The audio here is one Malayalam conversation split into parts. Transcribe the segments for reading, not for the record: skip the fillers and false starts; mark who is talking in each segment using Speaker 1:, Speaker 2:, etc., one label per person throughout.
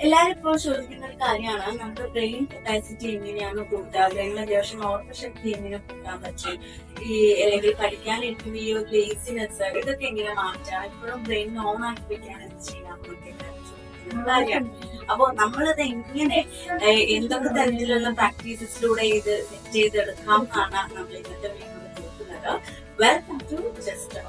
Speaker 1: എല്ലാരും ഇപ്പോൾ ചോദിക്കുന്ന ഒരു കാര്യമാണ് നമ്മുടെ ബ്രെയിൻ കപ്പാസിറ്റി എങ്ങനെയാണ് കൂട്ടുക, ബ്രെയിനിൽ അത്യാവശ്യം ഓർമ്മശക്തി എങ്ങനെ കൂട്ടാൻ പറ്റും, അല്ലെങ്കിൽ പഠിക്കാനിരിക്കുന്ന ഈ ഒരു ലേസിനെസ് ഇതൊക്കെ എങ്ങനെ മാറ്റാം, ഇപ്പോഴും ബ്രെയിൻ ഓൺ ആക്കി വെക്കാൻ എന്ത് ചെയ്യാം കാര്യമാണ്. അപ്പൊ നമ്മളത് എങ്ങനെ എന്തൊക്കെ തരത്തിലുള്ള പ്രാക്ടീസസിലൂടെ ഇത് സെറ്റ് ചെയ്തെടുക്കാം എന്നാണ് നമ്മൾ ഇന്നത്തെ വീഡിയോയിൽ നോക്കുന്നത്. വെൽക്കം ടു ജസ്റ്റ്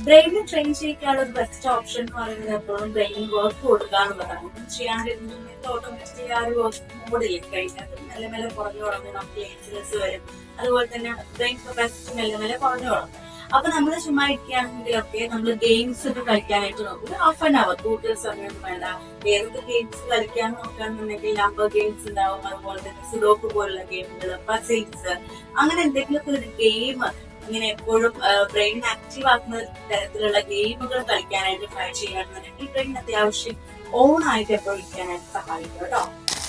Speaker 1: ബ്രെയിനിന് ട്രെയിൻ ചെയ്യാനുള്ള ഒരു ബെസ്റ്റ് ഓപ്ഷൻ എന്ന് പറയുന്നത് എപ്പോഴും ബ്രെയിൻ വർക്ക് കൊടുക്കുക എന്നുള്ളതാണ്. ചെയ്യാണ്ടിരുന്ന ഓട്ടോമാറ്റിക്കലി ആ ഒരു വർക്ക് മോഡിൽ കഴിഞ്ഞാൽ മെല്ലെ മെല്ലെ കുറഞ്ഞു തുടങ്ങും, നമുക്ക് ലേസിനെസ് വരും. അതുപോലെ തന്നെ ബ്രെയിൻ കപ്പാസിറ്റി മെല്ലെ മെല്ലെ കുറഞ്ഞു തുടങ്ങും. അപ്പൊ നമ്മൾ ചുമ്മാ ഇരിക്കുകയാണെങ്കിലൊക്കെ നമ്മൾ ഗെയിംസ് ഒക്കെ കളിക്കാനായിട്ട് നോക്കും. ഹാഫ് ആൻ അവർ കൂടുതൽ സമയം വേണ്ട. ഏതൊക്കെ ഗെയിംസ് കളിക്കാൻ നോക്കുകയാണെന്നുണ്ടെങ്കിൽ നമ്പർ ഗെയിംസ് ഉണ്ടാവും, അതുപോലെ തന്നെ സുഡോക്ക് പോലുള്ള ഗെയിമുകൾ, പസിൽസ്, അങ്ങനെ എന്തെങ്കിലുമൊക്കെ ഒരു ഗെയിം ഇങ്ങനെ എപ്പോഴും ബ്രെയിൻ ആക്റ്റീവ് ആക്കുന്ന തരത്തിലുള്ള ഗെയിമുകൾ കളിക്കാനായിട്ട് ട്രൈ ചെയ്യുകയാണെന്നുണ്ടെങ്കിൽ ബ്രെയിൻ അത്യാവശ്യം ഓൺ ആയിട്ട് എപ്പോഴും ഇരിക്കാനായിട്ട് സഹായിക്കും കേട്ടോ.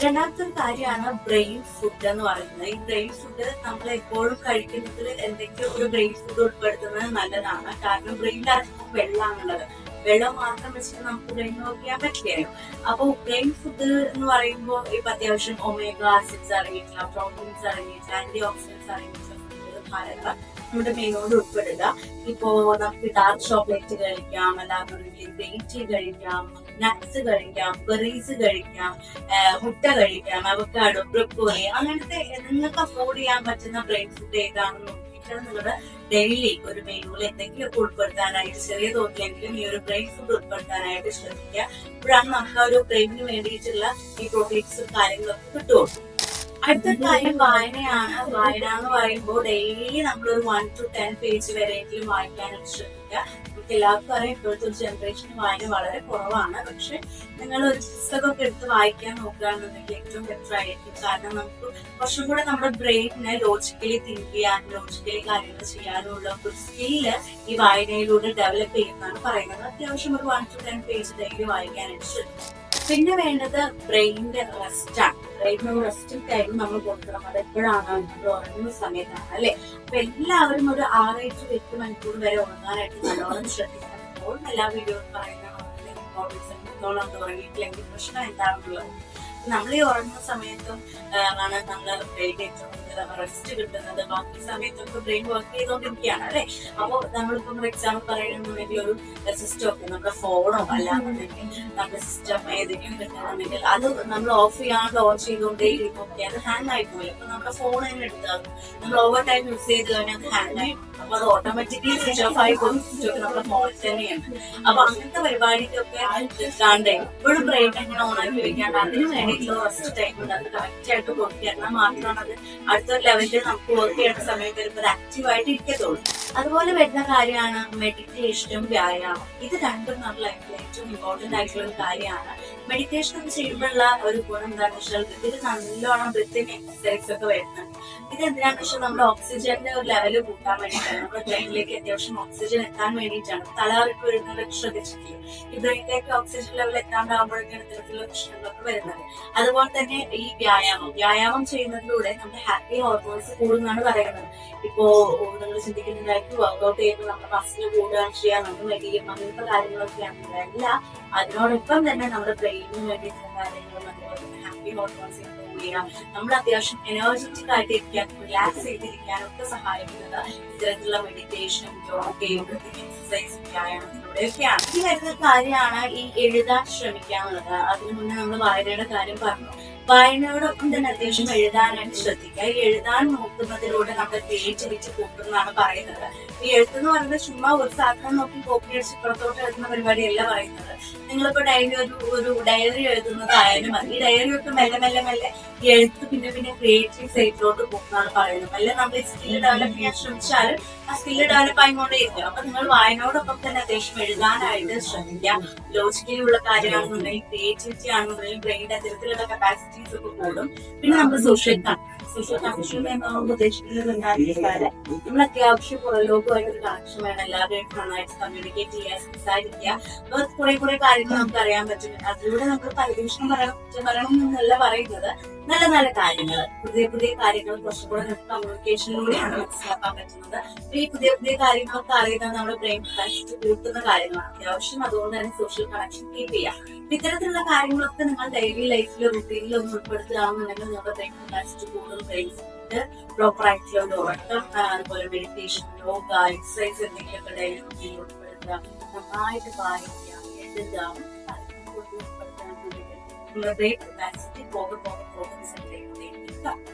Speaker 1: രണ്ടാമത്തെ ഒരു കാര്യമാണ് ബ്രെയിൻ ഫുഡ് എന്ന് പറയുന്നത്. ഈ ബ്രെയിൻ ഫുഡ് നമ്മൾ എപ്പോഴും കഴിക്കുന്നതിൽ എന്തെങ്കിലും ഒരു ബ്രെയിൻ ഫുഡ് ഉൾപ്പെടുത്തുന്നത് നല്ലതാണ്. കാരണം ബ്രെയിനിനകത്ത് വെള്ളമാണുള്ളത്. വെള്ളം മാത്രം വെച്ചിട്ട് നമുക്ക് ബ്രെയിൻ വർക്ക് ചെയ്യാൻ പറ്റില്ലല്ലോ. അപ്പൊ ബ്രെയിൻ ഫുഡ് എന്ന് പറയുമ്പോൾ ഇപ്പൊ അത്യാവശ്യം ഒമേഗ ആസിഡ്സ് അടങ്ങിയിട്ടുള്ള, പ്രോട്ടീൻസ് അടങ്ങിയിട്ടുള്ള, ആന്റി ഓക്സിഡൻസ് അടങ്ങിയിട്ടുള്ള ഫുഡുകൾ നമ്മുടെ മെയിനോട് ഉൾപ്പെടുക. ഇപ്പോ നമുക്ക് ഡാർക്ക് ചോക്ലേറ്റ് കഴിക്കാം, അല്ലാന്നുണ്ടെങ്കിൽ ഡേറ്റ് കഴിക്കാം, നട്ട്സ് കഴിക്കാം, ബെറീസ് കഴിക്കാം, മുട്ട കഴിക്കാം, അവക്കാഡോ, ബ്രോക്കോളി, അങ്ങനത്തെ നിങ്ങൾക്ക് അഫോർഡ് ചെയ്യാൻ പറ്റുന്ന ബ്രെയിൻ ഫുഡ് ഏതാണെന്ന് നോക്കിയിട്ട് നിങ്ങളുടെ ഡെയിലി ഒരു മെനുവിൽ എന്തെങ്കിലും ഉൾപ്പെടുത്താനായിട്ട് ചെറിയ തോതിലെങ്കിലും ഈ ഒരു ബ്രെയിൻ ഫുഡ് ഉൾപ്പെടുത്താനായിട്ട് ശ്രമിക്കുക. ഇപ്പോഴാണ് നമുക്ക് ആ ഒരു ബ്രെയിനിന് വേണ്ടിയിട്ടുള്ള ഈ പ്രോട്ടീൻസും കാര്യങ്ങളൊക്കെ കിട്ടുള്ളൂ. അടുത്ത കാര്യം വായനയാണ്. വായന എന്ന് പറയുമ്പോൾ ഡെയിലി നമ്മളൊരു 1 to 10 പേജ് വരെയെങ്കിലും വായിക്കാനായിട്ട് ശ്രമിക്കുക. നമുക്ക് എല്ലാവർക്കും അറിയാം ഇപ്പോഴത്തെ ഒരു ജനറേഷന് വായന വളരെ കുറവാണ്. പക്ഷെ നിങ്ങൾ ഒരു പുസ്തകമൊക്കെ എടുത്ത് വായിക്കാൻ നോക്കുകയാണെന്നുണ്ടെങ്കിൽ ഏറ്റവും ബെറ്റർ ആയിരിക്കും. കാരണം നമുക്ക് കുറച്ചും കൂടെ നമ്മുടെ ബ്രെയിനിനെ ലോജിക്കലി തിങ്ക് ചെയ്യാൻ, ലോജിക്കലി കാര്യങ്ങൾ ചെയ്യാനുള്ള ഒരു സ്കില്ല് ഈ വായനയിലൂടെ ഡെവലപ്പ് ചെയ്യുന്നതാണ് പറയുന്നത്. അത്യാവശ്യം ഒരു 1 to 10 പേജ് ഡെയിലി വായിക്കാനായിട്ട് ശ്രമിക്കുക. പിന്നെ വേണ്ടത് ബ്രെയിനിന്റെ റെസ്റ്റാണ്. ബ്രെയിനിന് റെസ്റ്റും ടൈം നമ്മൾ കൊടുക്കണം. അതെപ്പോഴാണ്? നമ്മൾ ഉറങ്ങുന്ന സമയത്താണ് അല്ലെ. അപ്പൊ എല്ലാവരും ഒരു 6 to 8 മണിക്കൂർ വരെ ഉറങ്ങാനായിട്ട് നല്ലോണം ശ്രദ്ധിക്കണം. ഇപ്പോൾ എല്ലാ വീഡിയോയും പറയുന്ന ഉറങ്ങിയിട്ടില്ലെങ്കിൽ പ്രശ്നം എന്താണെന്നുള്ളത്. നമ്മൾ ഈ ഉറങ്ങുന്ന സമയത്തും ആണ് നമ്മുടെ ബ്രെയിൻ ഏറ്റവും റെസ്റ്റ് കിട്ടുന്നത്. ബാക്കി സമയത്തൊക്കെ ബ്രെയിൻ വർക്ക് ചെയ്തോണ്ടിരിക്കുകയാണ് അല്ലെ. അപ്പൊ നമ്മളിപ്പോ ഫോർ എക്സാമ്പിൾ പറയുകയാണെന്നുണ്ടെങ്കിൽ ഒരു സിസ്റ്റം ഒക്കെ നമ്മുടെ ഫോണോ അല്ലാന്നുണ്ടെങ്കിൽ നമ്മുടെ സിസ്റ്റം ഏതെങ്കിലും കിട്ടണമെങ്കിൽ അത് നമ്മൾ ഓഫ് ചെയ്യാണ്ട് ഓൺ ചെയ്തുകൊണ്ടേ ഇരിക്കുമ്പോൾ അത് ഹാങ് ആയി പോയി. അപ്പൊ നമ്മുടെ ഫോൺ തന്നെ എടുത്താൽ നമ്മൾ ഓവർ ടൈം യൂസ് ചെയ്ത് കഴിഞ്ഞാൽ അത് ഹാങ് ആയി. അപ്പൊ അത് ഓട്ടോമാറ്റിക്കലി സ്വിച്ച് ഓഫ് ആയി പോകും. സ്വിച്ച് ഓഫ് നമ്മുടെ ഫോണിൽ തന്നെയാണ്. അപ്പൊ അങ്ങനത്തെ പരിപാടിക്കൊക്കെ കാണണ്ടേ എപ്പോഴും ബ്രെയിൻ എങ്ങനെ ഓണാക്കി വെക്കാണ്ട് അതിന് വേണ്ടിയിട്ടുള്ള റെസ്റ്റ് ടൈം ഉണ്ട്. അത് കറക്റ്റ് ആയിട്ട് കൊടുക്കുക. എന്നാൽ മാത്രമാണ് അത് അടുത്തൊരു ലെവലിൽ നമുക്ക് വർക്ക് ചെയ്യുന്ന സമയത്ത് വരുമ്പോൾ ആക്റ്റീവ് ആയിട്ട് ഇരിക്കത്തുള്ളൂ. അതുപോലെ വരുന്ന കാര്യമാണ് മെഡിറ്റേഷനും വ്യായാമം. ഇത് രണ്ടും നമ്മുടെ ലൈഫിൽ ഏറ്റവും ഇമ്പോർട്ടന്റ് ആയിട്ടുള്ള ഒരു കാര്യമാണ്. മെഡിറ്റേഷൻ ഒക്കെ ചെയ്യുമ്പോഴുള്ള ഒരു ഗുണം എന്താണെന്ന് വെച്ചാൽ ഇതിൽ നല്ലോണം ബ്രീത്തിങ് എക്സസൈസ് ഒക്കെ വരുന്നുണ്ട്. ഇത് എന്തിനാണെന്ന് വെച്ചാൽ നമ്മുടെ ഓക്സിജന്റെ ഒരു ലെവല് കൂട്ടാൻ വേണ്ടിയിട്ടാണ്. നമ്മുടെ ബ്രെയിനിലേക്ക് അത്യാവശ്യം ഓക്സിജൻ എത്താൻ വേണ്ടിയിട്ടാണ്. തലകറക്ക് വരുന്നതൊക്കെ ശ്രദ്ധിച്ചിട്ടില്ല. ഈ ബ്രെയിനിലേക്ക് ഓക്സിജൻ ലെവൽ എത്താണ്ടാകുമ്പോഴൊക്കെയാണ് ഇത്തരത്തിലുള്ള പ്രശ്നങ്ങളൊക്കെ വരുന്നത്. അതുപോലെ തന്നെ ഈ വ്യായാമം ചെയ്യുന്നതിലൂടെ നമ്മുടെ ഹാപ്പി ഹോർമോൺസ് കൂടുന്നാണ് പറയുന്നത്. ഇപ്പോ നിങ്ങൾ ചിന്തിക്കുന്നുണ്ടായിരിക്കും വർക്ക്ഔട്ട് ചെയ്യുമ്പോൾ നമ്മുടെ മസിൽ കൂടുകയാണ് ചെയ്യാൻ, നമുക്ക് മെലിയും, അങ്ങനത്തെ കാര്യങ്ങളൊക്കെയാണ്. അല്ല, അതിനോടൊപ്പം തന്നെ നമ്മുടെ ബ്രെയിനിന് വേണ്ടിയിട്ടുള്ള കാര്യങ്ങളും അതുപോലെ തന്നെ ഹാപ്പി ഹോർമോൺസ് ഇമ്പ്രൂവ് ചെയ്യാം, നമ്മൾ അത്യാവശ്യം എനർജറ്റിക് ആയിട്ട് ഇരിക്കാൻ, റിലാക്സ് ചെയ്തിരിക്കാനൊക്കെ സഹായിക്കുന്നത് ഇത്തരത്തിലുള്ള മെഡിറ്റേഷൻ, യോഗയും എക്സസൈസും വ്യായാമത്തിലൂടെയൊക്കെയാണ്. ഈ വരുന്ന കാര്യമാണ് ഈ എഴുതാൻ ശ്രമിക്കാന്നുള്ളത്. അതിനു മുന്നേ നമ്മൾ വായനയുടെ കാര്യം പറഞ്ഞു. വായനയോടൊപ്പം തന്നെ അത്യാവശ്യം എഴുതാനായിട്ട് ശ്രദ്ധിക്കുക. ഈ എഴുതാൻ നോക്കുന്നതിലൂടെ നമ്മുടെ ക്രിയേറ്റിവിറ്റി കൂട്ടുന്നതാണ് പറയുന്നത്. ഈ എഴുത്തെന്ന് പറയുന്നത് ചുമ്മാ ഒരു സാധനം നോക്കി കോപ്പി അടിച്ച് പുറത്തോട്ട് എഴുതുന്ന പരിപാടിയല്ല പറയുന്നത്. നിങ്ങളിപ്പോ ഒരു ഡയറി എഴുതുന്നതായാലും മതി. ഈ ഡയറി ഒക്കെ മെല്ലെ മെല്ലെ മെല്ലെ ഈ എഴുത്ത് പിന്നെ ക്രിയേറ്റീവ് സൈഡിലോട്ട് പോകുന്നതാണ് പറയുന്നത്. മെല്ലെ നമ്മൾ സ്കില്ല് ഡെവലപ്പ് ചെയ്യാൻ ശ്രമിച്ചാൽ ആ സ്കില്ല് ഡെവലപ്പ് ആയിക്കൊണ്ടേയിരിക്കും. അപ്പൊ നിങ്ങൾ വായനയോടൊപ്പം തന്നെ അത്യാവശ്യം എഴുതാനായിട്ട് ശ്രമിക്കുക. ലോജിക്കലി ഉള്ള കാര്യമാണെന്നുണ്ടെങ്കിൽ, ക്രിയേറ്റിവിറ്റി ആണെന്നുണ്ടെങ്കിൽ ബ്രെയിനിന്റെ അത്തരത്തിലുള്ള കപ്പാസിറ്റീസ് ഒക്കെ കൂടും. പിന്നെ നമ്മൾ സോഷ്യൽ സോഷ്യൽ കണക്ഷൻ എന്നാണ് ഉദ്ദേശിക്കുന്നത് ഉണ്ടാക്കിയാല് നമ്മൾ അത്യാവശ്യം പുറം ലോകമായിട്ടൊരു കണക്ഷൻ വേണം. എല്ലാവരുമായിട്ട് നന്നായിട്ട് കമ്മ്യൂണിക്കേറ്റ് ചെയ്യുക, സംസാരിക്കുക. അപ്പൊ കുറെ കാര്യങ്ങൾ നമുക്ക് അറിയാൻ പറ്റും. അതിലൂടെ നമ്മൾ പരിദൂഷണം പറയണം എന്നല്ല പറയുന്നത്, നല്ല നല്ല കാര്യങ്ങൾ, പുതിയ കാര്യങ്ങൾ കുറച്ചുകൂടെ നമുക്ക് കമ്മ്യൂണിക്കേഷനിലൂടെയാണ് മനസ്സിലാക്കാൻ പറ്റുന്നത്. ഈ പുതിയ കാര്യങ്ങളൊക്കെ അറിയുന്നത് നമ്മുടെ ബ്രെയിൻ കപ്പാസിറ്റി കൂട്ടുന്ന കാര്യങ്ങളാണ് അത്യാവശ്യം. അതുകൊണ്ട് തന്നെ സോഷ്യൽ കണക്ഷൻ കീപ്പ് ചെയ്യാം. ഇത്തരത്തിലുള്ള കാര്യങ്ങളൊക്കെ നിങ്ങൾ ഡെയിലി ലൈഫിൽ റുട്ടീനിൽ ഒന്ന് ഉൾപ്പെടുത്തുകയാണെന്നുണ്ടെങ്കിൽ നമ്മുടെ ബ്രെയിൻ കപ്പാസിറ്റി കൂടുതൽ ബ്രെയിൻ പ്രോപ്പർ ആയിട്ടുള്ള ഉറക്കം, അതുപോലെ മെഡിറ്റേഷൻ, യോഗ, എക്സസൈസ് എന്തെങ്കിലുമൊക്കെ ഡെയിലി റുട്ടീനിൽ ഉൾപ്പെടുത്തുക, നന്നായിട്ട് വായിക്കുക, എഴുതുക, ഉൾപ്പെടുത്തുക നമ്മുടെ ബ്രെയിൻ കപ്പാസിറ്റി പോകെ സെറ്റ് ചെയ്യുന്നത്.